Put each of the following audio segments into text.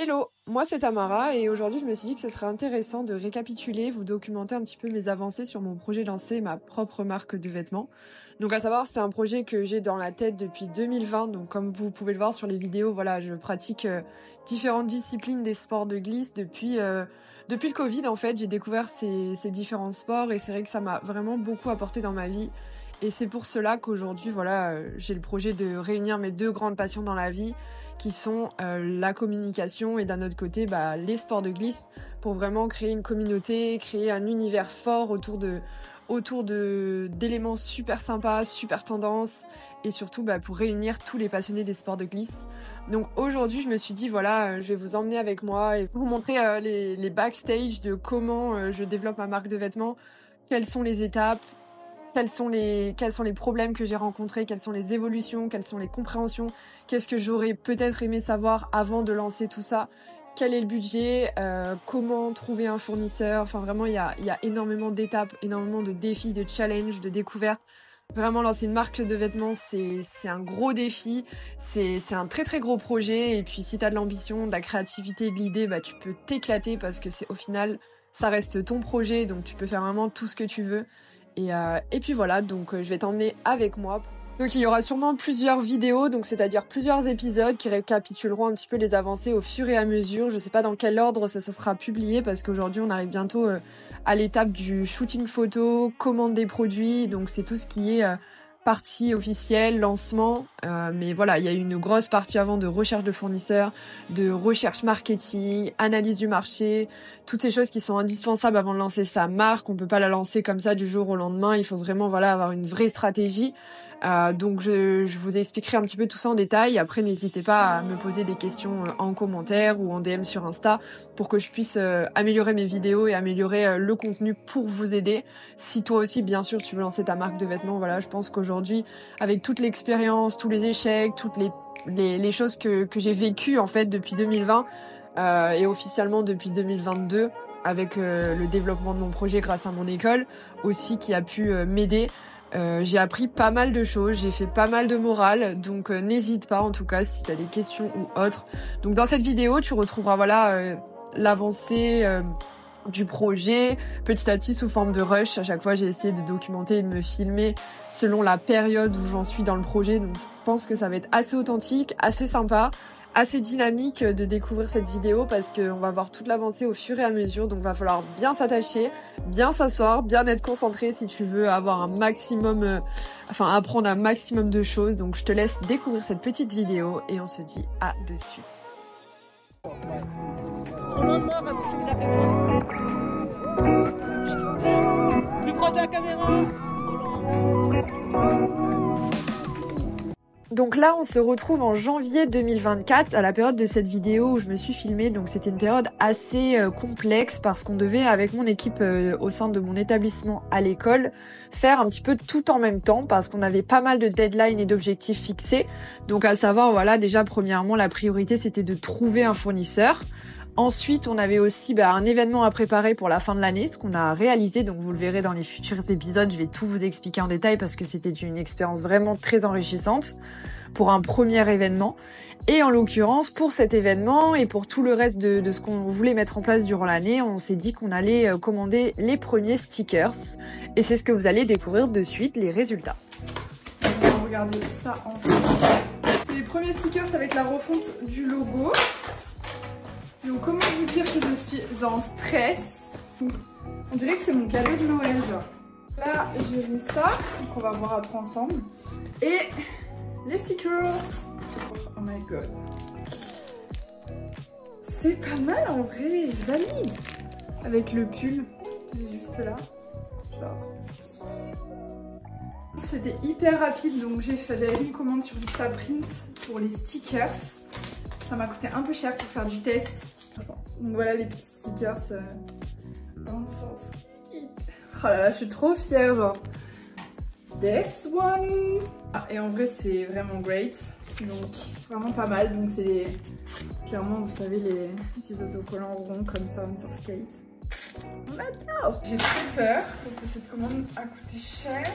Hello, moi c'est Tamara et aujourd'hui je me suis dit que ce serait intéressant de récapituler, vous documenter un petit peu mes avancées sur mon projet de lancer ma propre marque de vêtements. Donc à savoir, c'est un projet que j'ai dans la tête depuis 2020, donc comme vous pouvez le voir sur les vidéos, voilà, je pratique différentes disciplines des sports de glisse depuis le Covid en fait, j'ai découvert ces différents sports et c'est vrai que ça m'a vraiment beaucoup apporté dans ma vie. Et c'est pour cela qu'aujourd'hui, voilà, j'ai le projet de réunir mes deux grandes passions dans la vie, qui sont la communication et d'un autre côté les sports de glisse pour vraiment créer une communauté, créer un univers fort autour d'éléments super sympas, super tendances et surtout pour réunir tous les passionnés des sports de glisse. Donc aujourd'hui je me suis dit voilà, je vais vous emmener avec moi et vous montrer les backstage de comment je développe ma marque de vêtements, quelles sont les étapes, quels sont les problèmes que j'ai rencontrés, quelles sont les évolutions, quelles sont les compréhensions, qu'est-ce que j'aurais peut-être aimé savoir avant de lancer tout ça, quel est le budget, comment trouver un fournisseur, enfin vraiment il y a énormément d'étapes, énormément de défis, de challenges, de découvertes. Vraiment lancer une marque de vêtements c'est un gros défi, c'est un très très gros projet et puis si t'as de l'ambition, de la créativité, de l'idée, tu peux t'éclater parce que c'est au final ça reste ton projet donc tu peux faire vraiment tout ce que tu veux. Et puis voilà, donc je vais t'emmener avec moi. Donc il y aura sûrement plusieurs vidéos, donc c'est-à-dire plusieurs épisodes qui récapituleront un petit peu les avancées au fur et à mesure. Je sais pas dans quel ordre ça sera publié parce qu'aujourd'hui on arrive bientôt à l'étape du shooting photo, commande des produits, donc c'est tout ce qui est partie officielle, lancement. Mais voilà, il y a une grosse partie avant de recherche de fournisseurs, de recherche marketing, analyse du marché, toutes ces choses qui sont indispensables avant de lancer sa marque. On peut pas la lancer comme ça du jour au lendemain. Il faut vraiment avoir une vraie stratégie. Donc je vous expliquerai un petit peu tout ça en détail. Après n'hésitez pas à me poser des questions en commentaire ou en DM sur Insta pour que je puisse améliorer mes vidéos et améliorer le contenu pour vous aider. Si toi aussi bien sûr tu veux lancer ta marque de vêtements, voilà, je pense qu'aujourd'hui avec toute l'expérience, tous les échecs, toutes les choses que j'ai vécues en fait depuis 2020 et officiellement depuis 2022 avec le développement de mon projet grâce à mon école aussi qui a pu m'aider. J'ai appris pas mal de choses, j'ai fait pas mal de morale, donc n'hésite pas en tout cas si tu as des questions ou autres. Donc dans cette vidéo, tu retrouveras l'avancée du projet, petit à petit sous forme de rush. À chaque fois, j'ai essayé de documenter et de me filmer selon la période où j'en suis dans le projet, donc je pense que ça va être assez authentique, assez sympa, assez dynamique de découvrir cette vidéo parce qu'on va voir toute l'avancée au fur et à mesure, donc va falloir bien s'attacher, bien s'asseoir, bien être concentré si tu veux avoir un maximum, apprendre un maximum de choses. Donc je te laisse découvrir cette petite vidéo et on se dit à de suite. C'est trop loin de moi, rapproche de la caméra. Plus proche de la caméra. Donc là, on se retrouve en janvier 2024, à la période de cette vidéo où je me suis filmée. Donc c'était une période assez complexe parce qu'on devait, avec mon équipe au sein de mon établissement à l'école, faire un petit peu tout en même temps parce qu'on avait pas mal de deadlines et d'objectifs fixés. Donc à savoir, voilà, déjà premièrement, la priorité c'était de trouver un fournisseur. Ensuite, on avait aussi un événement à préparer pour la fin de l'année, ce qu'on a réalisé, donc vous le verrez dans les futurs épisodes, je vais tout vous expliquer en détail parce que c'était une expérience vraiment très enrichissante pour un premier événement. Et en l'occurrence, pour cet événement et pour tout le reste de ce qu'on voulait mettre en place durant l'année, on s'est dit qu'on allait commander les premiers stickers. Et c'est ce que vous allez découvrir de suite, les résultats. On va regarder ça ensemble. C'est les premiers stickers avec la refonte du logo. Donc comment vous dire que je suis en stress. On dirait que c'est mon cadeau de Noël genre. Là j'ai mis ça, donc on va voir après ensemble. Et les stickers. Oh my god. C'est pas mal en vrai, je valide. Avec le pull, j'ai juste là. Genre. C'était hyper rapide donc j'avais fait une commande sur Instaprint pour les stickers. Ça m'a coûté un peu cher pour faire du test, je pense. Donc voilà les petits stickers dans le sens. Oh là là, je suis trop fière, genre. This one. Et en vrai, c'est vraiment great. Donc, vraiment pas mal. Donc, c'est clairement, vous savez, les petits autocollants ronds comme ça, on sur skate. On adore. J'ai trop peur parce que cette commande a coûté cher.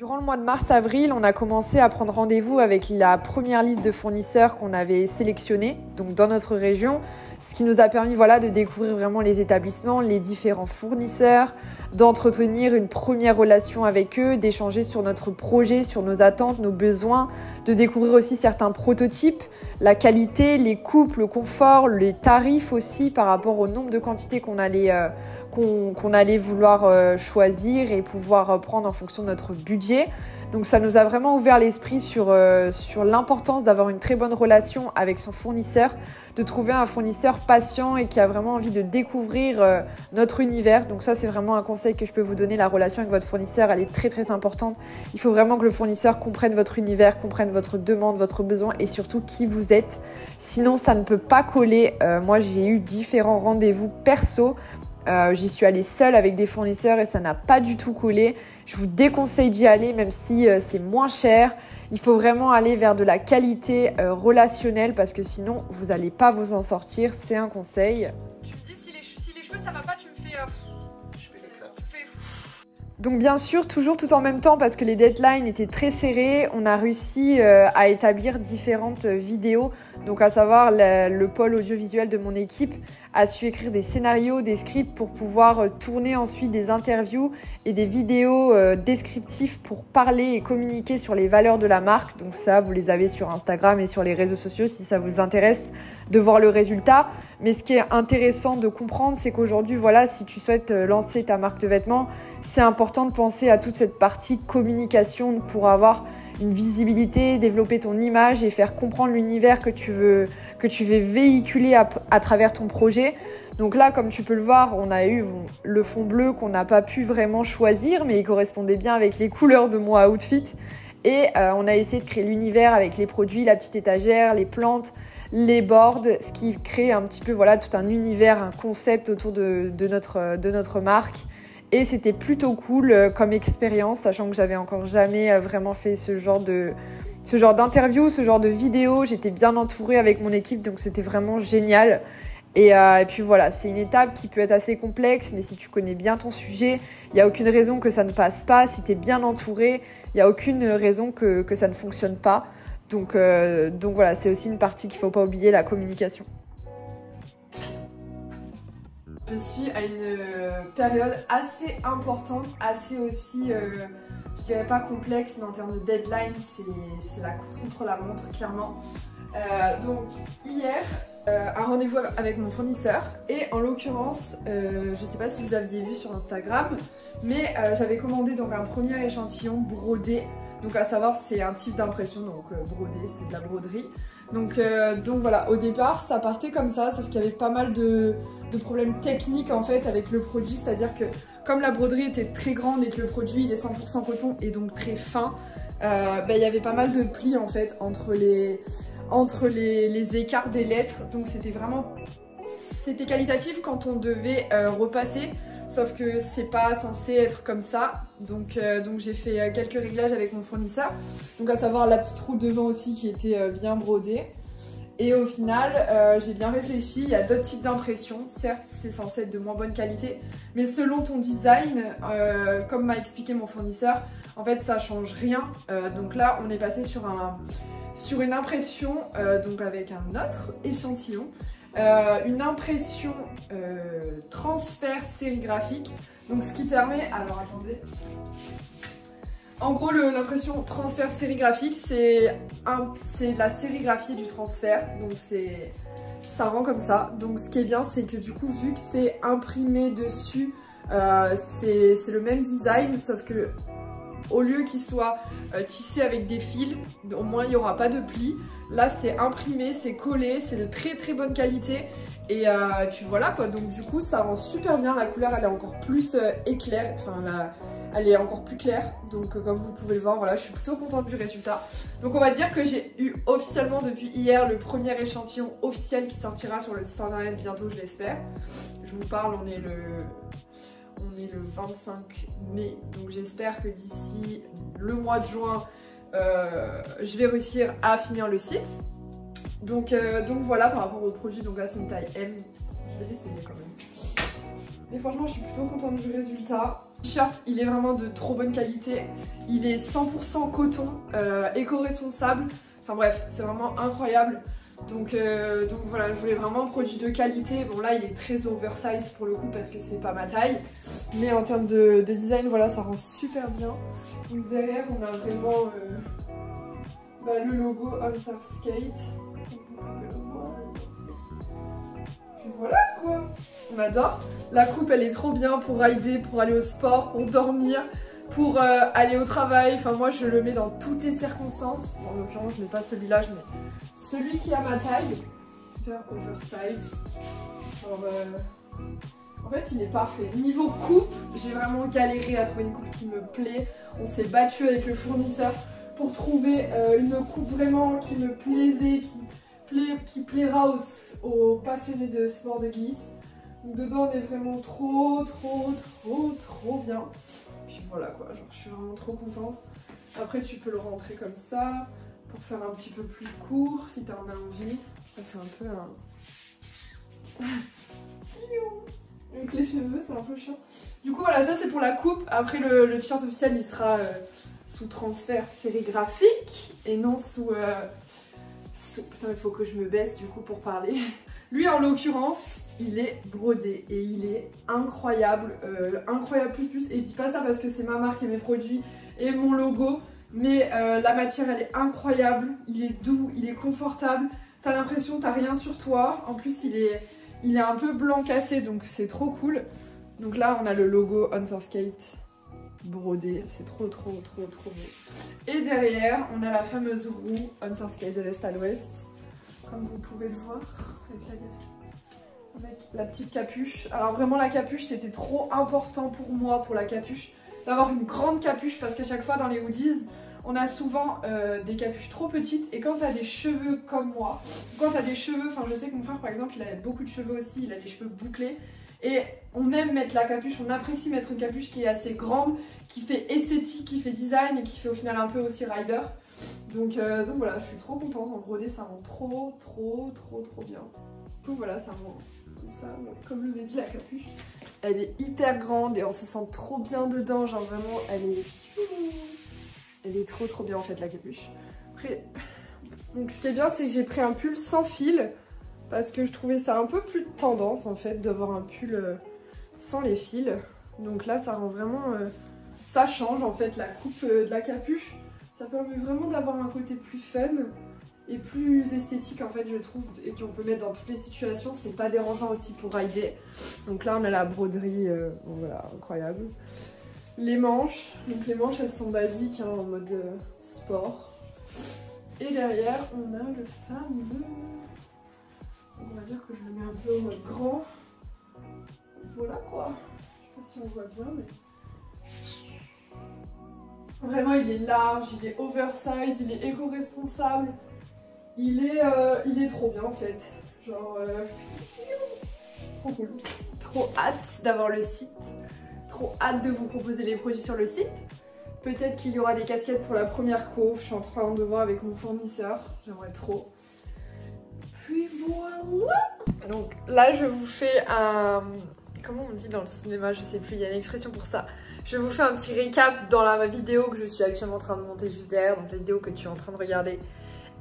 Durant le mois de mars-avril, on a commencé à prendre rendez-vous avec la première liste de fournisseurs qu'on avait sélectionnés, donc dans notre région, ce qui nous a permis de découvrir vraiment les établissements, les différents fournisseurs, d'entretenir une première relation avec eux, d'échanger sur notre projet, sur nos attentes, nos besoins, de découvrir aussi certains prototypes, la qualité, les coupes, le confort, les tarifs aussi par rapport au nombre de quantités qu'on allait vouloir choisir et pouvoir prendre en fonction de notre budget. Donc ça nous a vraiment ouvert l'esprit sur l'importance d'avoir une très bonne relation avec son fournisseur, de trouver un fournisseur patient et qui a vraiment envie de découvrir notre univers. Donc ça, c'est vraiment un conseil que je peux vous donner. La relation avec votre fournisseur, elle est très très importante. Il faut vraiment que le fournisseur comprenne votre univers, comprenne votre demande, votre besoin et surtout qui vous êtes. Sinon, ça ne peut pas coller. Moi, j'ai eu différents rendez-vous perso. J'y suis allée seule avec des fournisseurs et ça n'a pas du tout collé. Je vous déconseille d'y aller même si c'est moins cher. Il faut vraiment aller vers de la qualité relationnelle parce que sinon vous n'allez pas vous en sortir. C'est un conseil. Tu me dis si les cheveux ça va pas, tu me fais... Donc bien sûr, toujours tout en même temps parce que les deadlines étaient très serrés, on a réussi à établir différentes vidéos. Donc à savoir le pôle audiovisuel de mon équipe a su écrire des scénarios, des scripts pour pouvoir tourner ensuite des interviews et des vidéos descriptives pour parler et communiquer sur les valeurs de la marque. Donc ça, vous les avez sur Instagram et sur les réseaux sociaux si ça vous intéresse de voir le résultat. Mais ce qui est intéressant de comprendre, c'est qu'aujourd'hui, si tu souhaites lancer ta marque de vêtements, c'est important de penser à toute cette partie communication pour avoir une visibilité, développer ton image et faire comprendre l'univers que tu veux véhiculer à travers ton projet. Donc là, comme tu peux le voir, on a eu le fond bleu qu'on n'a pas pu vraiment choisir, mais il correspondait bien avec les couleurs de mon outfit. Et on a essayé de créer l'univers avec les produits, la petite étagère, les plantes, les boards, ce qui crée un petit peu tout un univers, un concept autour de notre marque. Et c'était plutôt cool comme expérience, sachant que j'avais encore jamais vraiment fait ce genre d'interview, ce genre de vidéo. J'étais bien entourée avec mon équipe, donc c'était vraiment génial. Et puis c'est une étape qui peut être assez complexe, mais si tu connais bien ton sujet, il n'y a aucune raison que ça ne passe pas. Si tu es bien entouré, il n'y a aucune raison que ça ne fonctionne pas. Donc c'est aussi une partie qu'il ne faut pas oublier, la communication. Je suis à une période assez importante, assez aussi, je dirais pas complexe, mais en termes de deadline, c'est la course contre la montre, clairement. Donc hier, un rendez-vous avec mon fournisseur et en l'occurrence, je sais pas si vous aviez vu sur Instagram, mais j'avais commandé donc un premier échantillon brodé. Donc à savoir, c'est un type d'impression, donc brodé, c'est de la broderie. Donc au départ, ça partait comme ça, sauf qu'il y avait pas mal de problèmes techniques en fait avec le produit, c'est-à-dire que comme la broderie était très grande et que le produit il est 100% coton et donc très fin, il y avait pas mal de plis en fait entre les écarts des lettres, donc c'était qualitatif quand on devait repasser. Sauf que c'est pas censé être comme ça, donc j'ai fait quelques réglages avec mon fournisseur. Donc à savoir la petite roue devant aussi qui était bien brodée. Et au final, j'ai bien réfléchi, il y a d'autres types d'impression. Certes, c'est censé être de moins bonne qualité, mais selon ton design, comme m'a expliqué mon fournisseur, en fait ça change rien. Donc là, on est passé sur une impression donc avec un autre échantillon. Une impression transfert sérigraphique, donc ce qui permet, alors attendez, en gros l'impression transfert sérigraphique c'est de la sérigraphie du transfert, donc ça rend comme ça. Donc ce qui est bien, c'est que du coup vu que c'est imprimé dessus, c'est le même design, sauf que au lieu qu'il soit tissé avec des fils, au moins il n'y aura pas de plis. Là c'est imprimé, c'est collé, c'est de très très bonne qualité. Et puis voilà quoi, donc du coup ça rend super bien, la couleur elle est encore plus éclair, elle est encore plus claire. Donc comme vous pouvez le voir, je suis plutôt contente du résultat. Donc on va dire que j'ai eu officiellement depuis hier le premier échantillon officiel qui sortira sur le site internet bientôt, je l'espère. Je vous parle, on est le 25 mai, donc j'espère que d'ici le mois de juin, je vais réussir à finir le site. Donc voilà par rapport au produit, donc là c'est une taille M, je vais l'essayer quand même. Mais franchement, je suis plutôt contente du résultat. Le t-shirt, il est vraiment de trop bonne qualité. Il est 100% coton, éco-responsable. Enfin bref, c'est vraiment incroyable. Donc voilà, je voulais vraiment un produit de qualité. Bon là, il est très oversize pour le coup parce que c'est pas ma taille. Mais en termes de design, voilà, ça rend super bien. Donc derrière, on a vraiment le logo Onsurf Skate. Voilà quoi, on adore. La coupe elle est trop bien pour rider, pour aller au sport, pour dormir, pour aller au travail. Enfin moi je le mets dans toutes les circonstances. Bon, en l'occurrence je mets pas celui-là, je mets celui qui a ma taille. Super oversize. Alors, en fait il est parfait. Niveau coupe, j'ai vraiment galéré à trouver une coupe qui me plaît. On s'est battu avec le fournisseur pour trouver une coupe vraiment qui me plaisait, qui plaira aux passionnés de sport de glisse. Donc dedans on est vraiment trop bien. Puis voilà quoi, genre je suis vraiment trop contente. Après tu peux le rentrer comme ça pour faire un petit peu plus court si t'en as envie. Ça fait un peu un... Avec les cheveux c'est un peu chiant. Du coup voilà, ça c'est pour la coupe. Après le t-shirt officiel il sera sous transfert sérigraphique et non sous... Putain, il faut que je me baisse du coup pour parler. Lui en l'occurrence, il est brodé et il est incroyable, incroyable plus. Et je dis pas ça parce que c'est ma marque et mes produits et mon logo, mais la matière elle est incroyable, il est doux, il est confortable. T'as l'impression que t'as rien sur toi. En plus il est un peu blanc cassé donc c'est trop cool. Donc là on a le logo Onsurf Skate brodé, c'est trop beau. Et derrière on a la fameuse roue Onsurf Skate de l'est à l'ouest, comme vous pouvez le voir avec la petite capuche. Alors vraiment la capuche c'était trop important pour moi, pour la capuche, d'avoir une grande capuche parce qu'à chaque fois dans les hoodies on a souvent des capuches trop petites et quand t'as des cheveux comme moi, quand t'as des cheveux, enfin je sais que mon frère par exemple il a beaucoup de cheveux aussi, il a les cheveux bouclés. Et on aime mettre la capuche, on apprécie mettre une capuche qui est assez grande, qui fait esthétique, qui fait design et qui fait au final un peu aussi rider. Donc voilà, je suis trop contente. En brodé, ça rend trop bien. Du coup voilà, ça rend comme ça. Comme je vous ai dit, la capuche, elle est hyper grande et on se sent trop bien dedans. Genre vraiment, elle est trop bien en fait la capuche. Après, donc ce qui est bien, c'est que j'ai pris un pull sans fil. Parce que je trouvais ça un peu plus tendance en fait d'avoir un pull sans les fils. Donc là ça rend vraiment... ça change en fait la coupe de la capuche. Ça permet vraiment d'avoir un côté plus fun et plus esthétique en fait je trouve. Et qu'on peut mettre dans toutes les situations. C'est pas dérangeant aussi pour rider. Donc là on a la broderie, bon, voilà, incroyable. Les manches. Donc les manches elles sont basiques hein, en mode sport. Et derrière on a le fameux... On va dire que je le mets un peu en mode grand. Voilà quoi. Je sais pas si on voit bien, mais... Vraiment, il est large, il est oversize, il est éco-responsable. Il est trop bien en fait. Genre... trop cool. Trop hâte d'avoir le site. Trop hâte de vous proposer les produits sur le site. Peut-être qu'il y aura des casquettes pour la première co. Je suis en train de voir avec mon fournisseur. J'aimerais trop. Puis voilà. Donc là je vous fais un... Comment on dit dans le cinéma, je sais plus, il y a une expression pour ça. Je vous fais un petit récap dans ma vidéo que je suis actuellement en train de monter juste derrière. Donc la vidéo que tu es en train de regarder.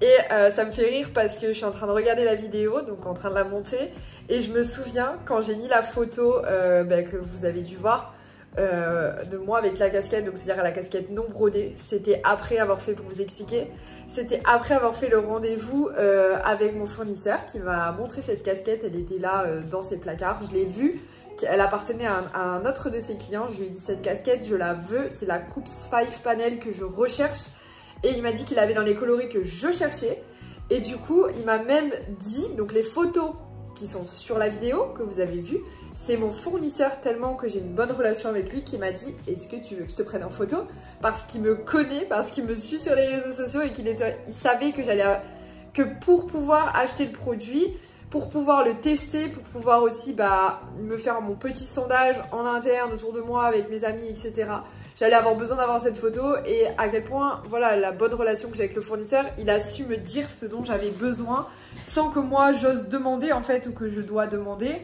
Et ça me fait rire parce que je suis en train de regarder la vidéo, donc en train de la monter. Et je me souviens quand j'ai mis la photo que vous avez dû voir de moi avec la casquette, donc c'est-à-dire la casquette non brodée. C'était après avoir fait, pour vous expliquer, c'était après avoir fait le rendez-vous avec mon fournisseur qui m'a montré cette casquette. Elle était là dans ses placards, je l'ai vue. Elle appartenait à un autre de ses clients. Je lui ai dit cette casquette je la veux, c'est la coupe 5 panel que je recherche. Et il m'a dit qu'il avait dans les coloris que je cherchais. Et du coup il m'a même dit, donc les photos qui sont sur la vidéo que vous avez vue, c'est mon fournisseur, tellement que j'ai une bonne relation avec lui, qui m'a dit est-ce que tu veux que je te prenne en photo, parce qu'il me connaît, parce qu'il me suit sur les réseaux sociaux et qu'il savait que que pour pouvoir acheter le produit, pour pouvoir le tester, pour pouvoir aussi me faire mon petit sondage en interne autour de moi avec mes amis, etc. J'allais avoir besoin d'avoir cette photo et à quel point, voilà, la bonne relation que j'ai avec le fournisseur, il a su me dire ce dont j'avais besoin sans que moi j'ose demander en fait ou que je dois demander.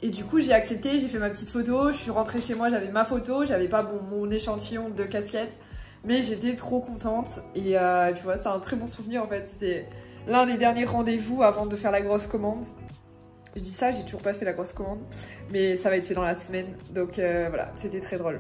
Et du coup, j'ai accepté, j'ai fait ma petite photo, je suis rentrée chez moi, j'avais ma photo, j'avais pas mon échantillon de casquette, mais j'étais trop contente. Et puis voilà, c'est un très bon souvenir en fait. C'était l'un des derniers rendez-vous avant de faire la grosse commande. Je dis ça, j'ai toujours pas fait la grosse commande, mais ça va être fait dans la semaine. Donc voilà, c'était très drôle.